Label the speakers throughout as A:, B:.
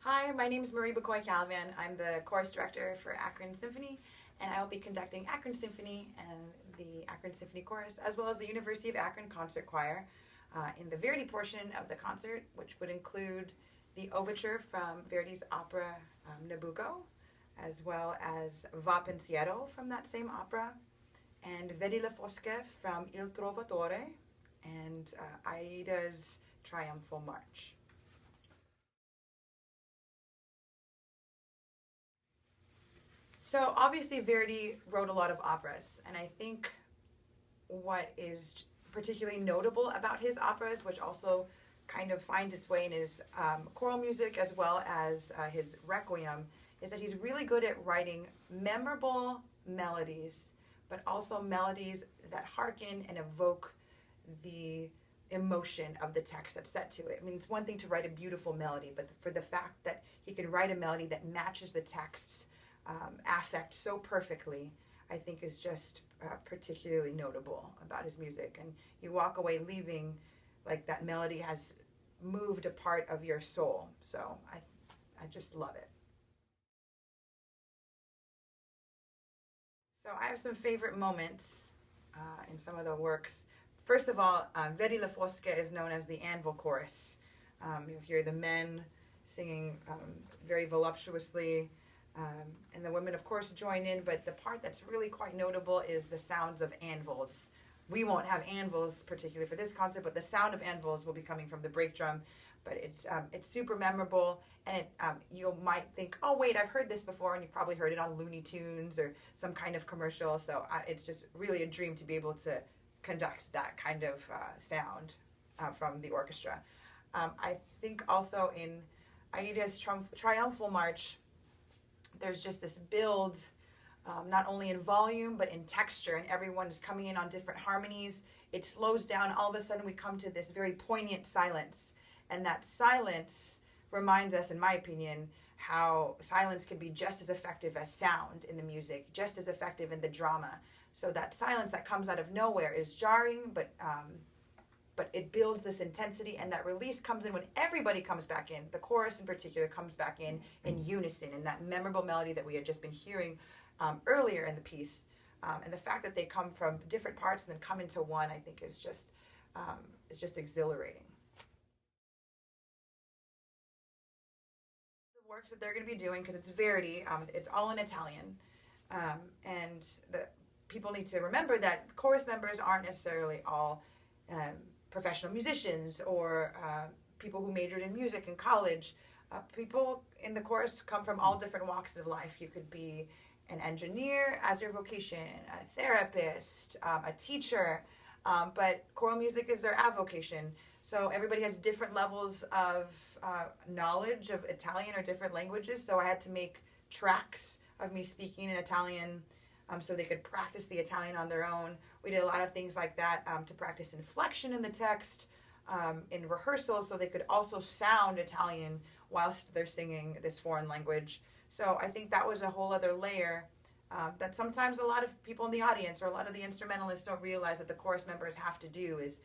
A: Hi, my name is Marie Bucoy-Calavan. I'm the chorus director for Akron Symphony, and I will be conducting Akron Symphony and the Akron Symphony Chorus, as well as the University of Akron Concert Choir in the Verdi portion of the concert, which would include the overture from Verdi's opera Nabucco, as well as Va Pensiero from that same opera, and Vedi le Fosche from Il Trovatore, and Aida's Triumphal March. So obviously Verdi wrote a lot of operas, and I think what is particularly notable about his operas, which also kind of finds its way in his choral music as well as his requiem, is that he's really good at writing memorable melodies, but also melodies that hearken and evoke the emotion of the text that's set to it. I mean, it's one thing to write a beautiful melody, but for the fact that he can write a melody that matches the text's affect so perfectly, I think is just particularly notable about his music. And you walk away leaving like that melody has moved a part of your soul. So I just love it. So I have some favorite moments in some of the works. First of all, Vedi le Fosche is known as the anvil chorus. You'll hear the men singing very voluptuously, and the women, of course, join in, but the part that's really quite notable is the sounds of anvils. We won't have anvils particularly for this concert, but the sound of anvils will be coming from the brake drum. But it's super memorable, and you might think, oh wait, I've heard this before, and you've probably heard it on Looney Tunes or some kind of commercial. So it's just really a dream to be able to conduct that kind of sound from the orchestra. I think also in Aida's Triumphal March, there's just this build, not only in volume, but in texture, and everyone is coming in on different harmonies. It slows down. All of a sudden, we come to this very poignant silence. And that silence reminds us, in my opinion, how silence can be just as effective as sound in the music, just as effective in the drama. So that silence that comes out of nowhere is jarring, but it builds this intensity, and that release comes in when everybody comes back in. The chorus in particular comes back in unison, in that memorable melody that we had just been hearing earlier in the piece. And the fact that they come from different parts and then come into one, I think is just exhilarating. The works that they're going to be doing, because it's Verdi, it's all in Italian. And the people need to remember that chorus members aren't necessarily all professional musicians or people who majored in music in college. People in the chorus come from all different walks of life. You could be an engineer as your vocation, a therapist, a teacher, but choral music is their avocation. So everybody has different levels of knowledge of Italian or different languages. So I had to make tracks of me speaking in Italian so they could practice the Italian on their own. We did a lot of things like that to practice inflection in the text, in rehearsal, so they could also sound Italian whilst they're singing this foreign language. So I think that was a whole other layer that sometimes a lot of people in the audience or a lot of the instrumentalists don't realize that the chorus members have to do, is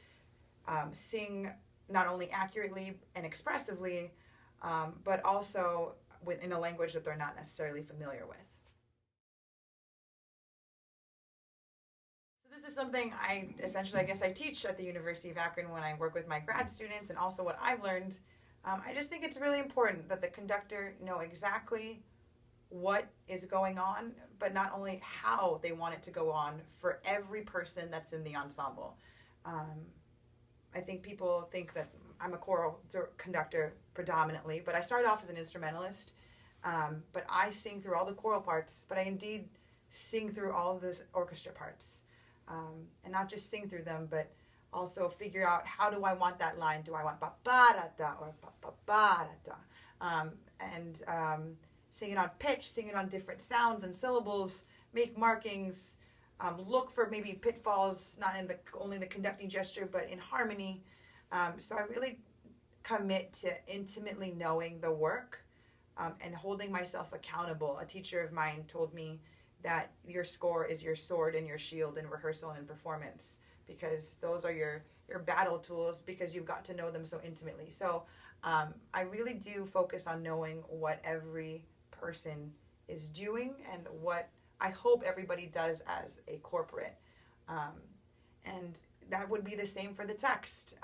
A: sing not only accurately and expressively, but also in a language that they're not necessarily familiar with. This is something I teach at the University of Akron when I work with my grad students, and also what I've learned. I just think it's really important that the conductor know exactly what is going on, but not only how they want it to go on for every person that's in the ensemble. I think people think that I'm a choral conductor predominantly, but I started off as an instrumentalist. But I sing through all the choral parts, but I indeed sing through all of the orchestra parts. And not just sing through them, but also figure out, how do I want that line? Do I want ba-ba-da-da or ba-ba-ba-da-da? And sing it on pitch, sing it on different sounds and syllables, make markings, look for maybe pitfalls, not in only the conducting gesture, but in harmony. So I really commit to intimately knowing the work and holding myself accountable. A teacher of mine told me that your score is your sword and your shield in rehearsal and in performance, because those are your your battle tools because you've got to know them so intimately. So I really do focus on knowing what every person is doing and what I hope everybody does as a corporate. And that would be the same for the text,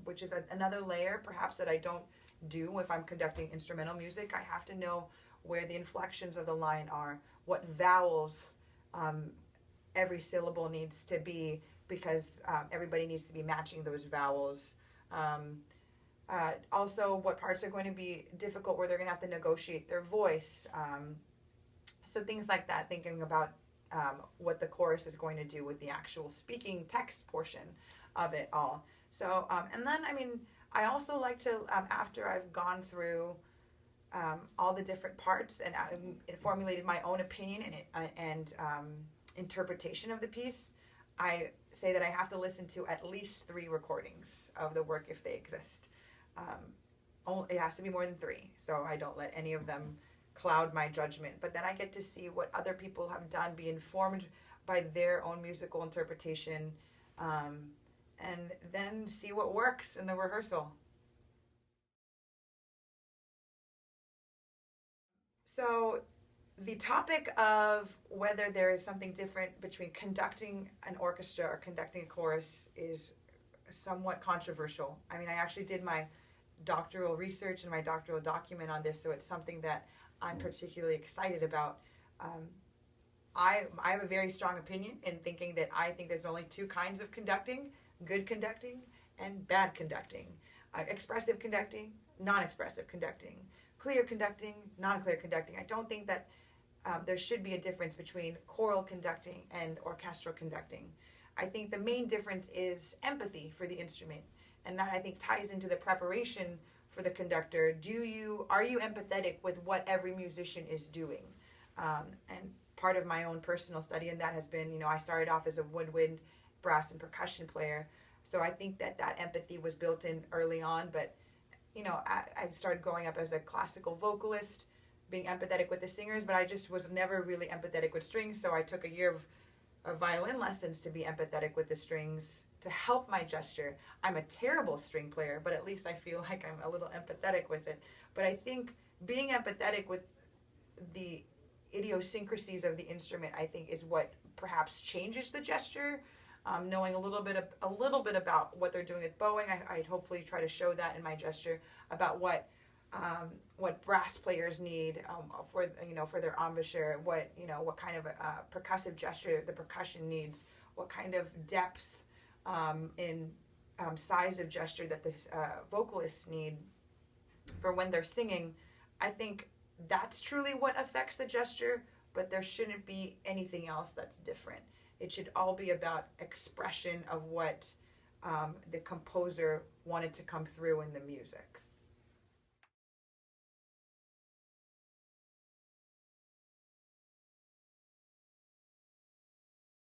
A: which is another layer perhaps that I don't do if I'm conducting instrumental music. I have to know where the inflections of the line are, what vowels every syllable needs to be, because everybody needs to be matching those vowels. Also, what parts are going to be difficult where they're going to have to negotiate their voice. So things like that, thinking about what the chorus is going to do with the actual speaking text portion of it all. So, and then, I mean, I also like to, after I've gone through all the different parts and formulated my own opinion and interpretation of the piece, I say that I have to listen to at least 3 recordings of the work if they exist. It has to be more than 3, so I don't let any of them cloud my judgment. But then I get to see what other people have done, be informed by their own musical interpretation, and then see what works in the rehearsal. So the topic of whether there is something different between conducting an orchestra or conducting a chorus is somewhat controversial. I mean, I actually did my doctoral research and my doctoral document on this, so it's something that I'm particularly excited about. I have a very strong opinion in thinking that I think there's only 2 kinds of conducting: good conducting and bad conducting. Expressive conducting, non-expressive conducting. Clear conducting, non-clear conducting. I don't think that there should be a difference between choral conducting and orchestral conducting. I think the main difference is empathy for the instrument, and that I think ties into the preparation for the conductor. Are you empathetic with what every musician is doing? And part of my own personal study, and that has been, I started off as a woodwind, brass, and percussion player, so I think that empathy was built in early on. But I started growing up as a classical vocalist, being empathetic with the singers, but I just was never really empathetic with strings, so I took a year of violin lessons to be empathetic with the strings, to help my gesture. I'm a terrible string player, but at least I feel like I'm a little empathetic with it. But I think being empathetic with the idiosyncrasies of the instrument, I think, is what perhaps changes the gesture. Knowing a little bit about what they're doing with bowing, I'd hopefully try to show that in my gesture, about what brass players need for their embouchure, what kind of percussive gesture the percussion needs, what kind of depth in size of gesture that the vocalists need for when they're singing. I think that's truly what affects the gesture, but there shouldn't be anything else that's different. It should all be about expression of what the composer wanted to come through in the music.